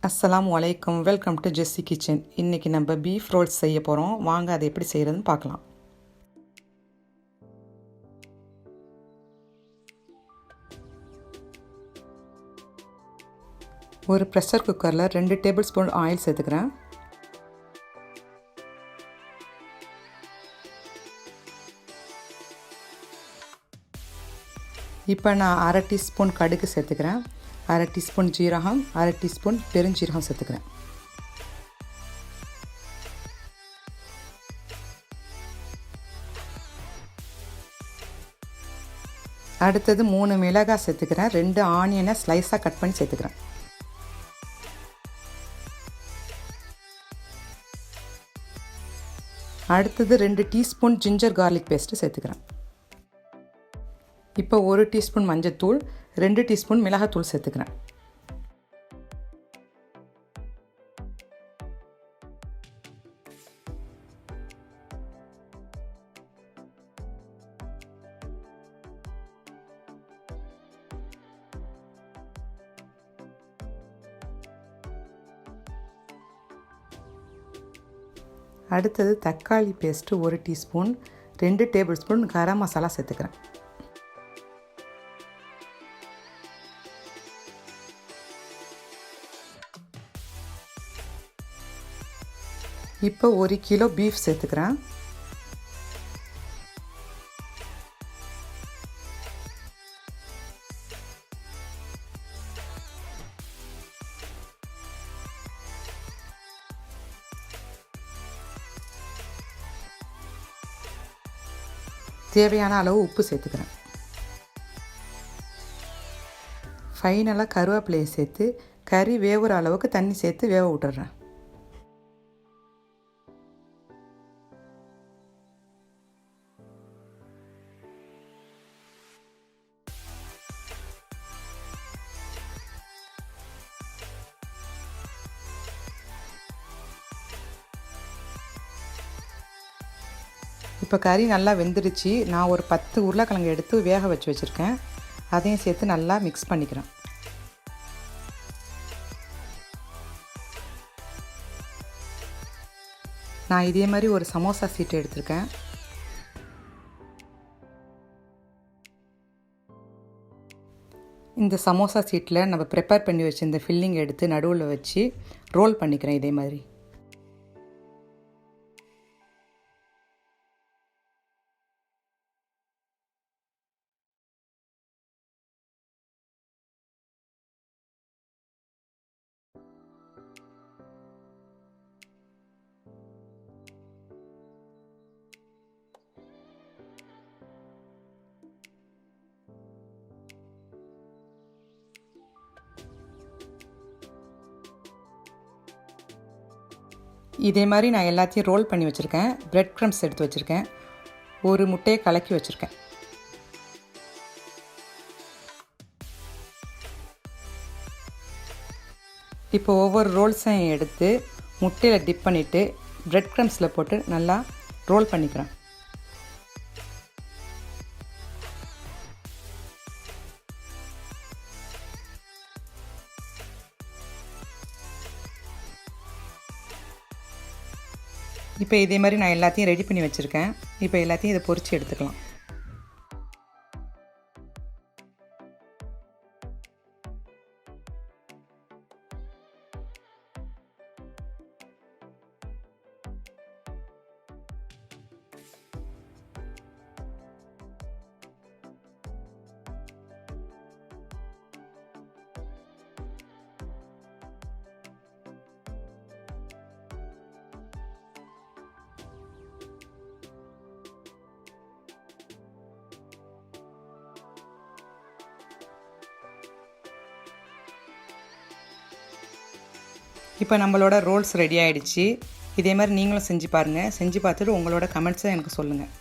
அஸ்ஸலாமு அலைக்கும். Welcome to Jessy kitchen. இன்றைக்கி நம்ம பீஃப் ரோல்ஸ் செய்ய போகிறோம். வாங்க அதை எப்படி செய்கிறதுன்னு பார்க்கலாம். ஒரு ப்ரெஷர் குக்கரில் 2 டேபிள் ஸ்பூன் ஆயில் சேர்த்துக்கிறேன். இப்போ நான் 1/2 டீஸ்பூன் கடுகு சேர்த்துக்கிறேன். 1/2 டீஸ்பூன் ஜீரகம், 1/2 டீஸ்பூன் பெருஞ்சீரகம் சேர்த்துக்கிறேன். அடுத்தது 3 மிளகாய் சேர்த்துக்கிறேன். 2 ஆனியனை ஸ்லைஸாக கட் பண்ணி சேர்த்துக்கிறேன். அடுத்தது 2 டீஸ்பூன் ஜிஞ்சர் கார்லிக் பேஸ்ட்டு சேர்த்துக்கிறேன். இப்போ 1 டீஸ்பூன் மஞ்சத்தூள், 2 டீஸ்பூன் மிளகாத்தூள் சேர்த்துக்கிறேன். அடுத்தது தக்காளி paste 1 teaspoon, 2 table spoon garam masala சேர்த்துக்கிறேன். இப்போ 1 கிலோ பீஃப் சேர்த்துக்கிறேன். தேவையான அளவு உப்பு சேர்த்துக்கிறேன். ஃபைனலாக கருவேப்பிலையை சேர்த்து கறி வேவுற அளவுக்கு தண்ணி சேர்த்து வேக விட்டுறேன். இப்போ கறி நல்லா வெந்துடுச்சு. நான் ஒரு 10 உருளைக்கிழங்கு எடுத்து வேக வச்சுருக்கேன். அதையும் சேர்த்து நல்லா மிக்ஸ் பண்ணிக்கிறேன். நான் இதே மாதிரி ஒரு சமோசா சீட்டு எடுத்திருக்கேன். இந்த சமோசா சீட்டில் நம்ம ப்ரிப்பேர் பண்ணி வச்சு இந்த ஃபில்லிங் எடுத்து நடுவில் வச்சு ரோல் பண்ணிக்கிறேன் இதே மாதிரி. இதே மாதிரி நான் எல்லாத்தையும் ரோல் பண்ணி வச்சுருக்கேன். பிரெட் க்ரம்ஸ் எடுத்து வச்சுருக்கேன். ஒரு முட்டையை கலக்கி வச்சுருக்கேன். இப்போ ஒவ்வொரு ரோல்ஸையும் எடுத்து முட்டையில் டிப் பண்ணிவிட்டு பிரெட் க்ரம்ஸில் போட்டு நல்லா ரோல் பண்ணிக்கிறேன். இப்போ இதே மாதிரி நான் எல்லாத்தையும் ரெடி பண்ணி வச்சுருக்கேன். இப்போ எல்லாத்தையும் இதை பொரித்து எடுத்துக்கலாம். இப்போ நம்மளோட ரோல்ஸ் ரெடி ஆகிடுச்சு. இதே மாதிரி நீங்களும் செஞ்சு பாருங்கள். செஞ்சு பார்த்துட்டு உங்களோட கமெண்ட்ஸை எனக்கு சொல்லுங்கள்.